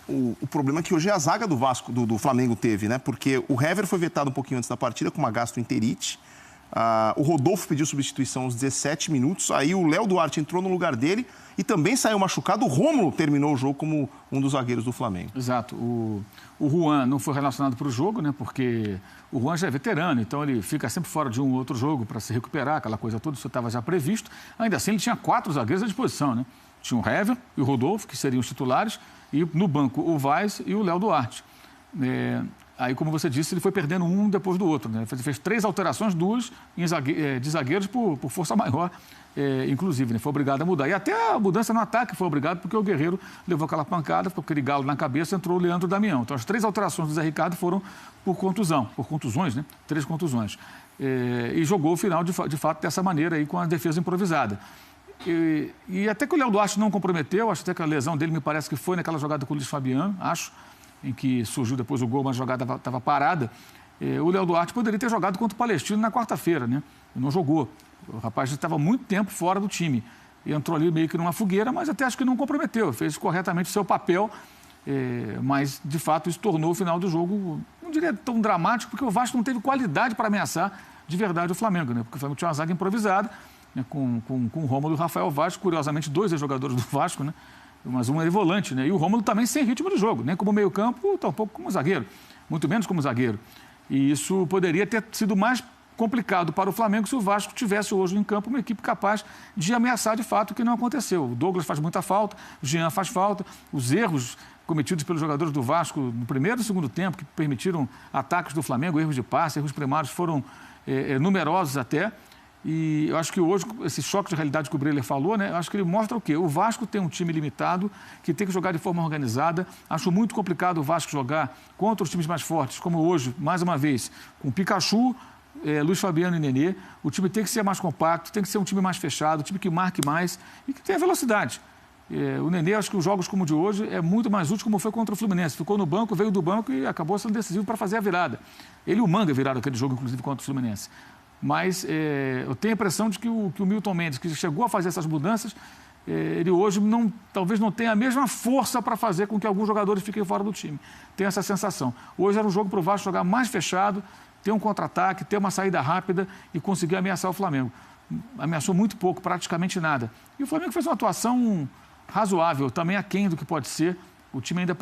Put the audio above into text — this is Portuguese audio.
O problema é que hoje é a zaga do Vasco, do Flamengo teve, né? Porque o Hever foi vetado um pouquinho antes da partida com uma gastroenterite. O Rodolfo pediu substituição aos 17 minutos. Aí o Léo Duarte entrou no lugar dele e também saiu machucado. O Rômulo terminou o jogo como um dos zagueiros do Flamengo. Exato. O Juan não foi relacionado para o jogo, né? Porque o Juan já é veterano, então ele fica sempre fora de um ou outro jogo para se recuperar, aquela coisa toda, isso estava já previsto. Ainda assim, ele tinha 4 zagueiros à disposição, né? Tinha o Hever e o Rodolfo, que seriam os titulares, e no banco o Vaz e o Léo Duarte. Aí, como você disse, ele foi perdendo um depois do outro, né? Fez 3 alterações, 2 de zagueiros por força maior, inclusive, né? Foi obrigado a mudar. E até a mudança no ataque foi obrigado porque o Guerreiro levou aquela pancada, ficou aquele galo na cabeça, entrou o Leandro Damião. Então, as 3 alterações do Zé Ricardo foram por contusões, né? 3 contusões. E jogou o final, de fato, dessa maneira, aí, com a defesa improvisada. E até que o Léo Duarte não comprometeu, acho até que a lesão dele me parece que foi naquela jogada com o Luiz Fabiano, em que surgiu depois o gol, mas a jogada estava parada. O Léo Duarte poderia ter jogado contra o Palestino na quarta-feira, né? Não jogou. O rapaz estava muito tempo fora do time. E entrou ali meio que numa fogueira, mas até acho que não comprometeu. Fez corretamente o seu papel, mas, de fato, isso tornou o final do jogo, não diria tão dramático, porque o Vasco não teve qualidade para ameaçar de verdade o Flamengo, né? Porque o Flamengo tinha uma zaga improvisada, né? Com o Rômulo e o Rafael Vaz, curiosamente, 2 jogadores do Vasco, né? Mas um é volante, né? E o Rômulo também sem ritmo de jogo, nem como meio-campo, tampouco como zagueiro, muito menos como zagueiro. E isso poderia ter sido mais complicado para o Flamengo se o Vasco tivesse hoje em campo uma equipe capaz de ameaçar de fato, o que não aconteceu. O Douglas faz muita falta, o Jean faz falta, os erros cometidos pelos jogadores do Vasco no primeiro e segundo tempo, que permitiram ataques do Flamengo, erros de passe, erros primários foram numerosos até. E eu acho que hoje, esse choque de realidade que o Breler falou, né? Eu acho que ele mostra o quê? O Vasco tem um time limitado, que tem que jogar de forma organizada. Acho muito complicado o Vasco jogar contra os times mais fortes, como hoje, mais uma vez, com Pikachu, Luiz Fabiano e Nenê. O time tem que ser mais compacto, tem que ser um time mais fechado, um time que marque mais e que tenha velocidade. O Nenê, acho que os jogos como o de hoje é muito mais útil, como foi contra o Fluminense. Ficou no banco, veio do banco e acabou sendo decisivo para fazer a virada. Ele e o Manga viraram aquele jogo, inclusive, contra o Fluminense. Mas eu tenho a impressão de que o Milton Mendes, que chegou a fazer essas mudanças, ele hoje talvez não tenha a mesma força para fazer com que alguns jogadores fiquem fora do time. Tenho essa sensação. Hoje era um jogo para o Vasco jogar mais fechado, ter um contra-ataque, ter uma saída rápida e conseguir ameaçar o Flamengo. Ameaçou muito pouco, praticamente nada. E o Flamengo fez uma atuação razoável, também aquém do que pode ser. O time ainda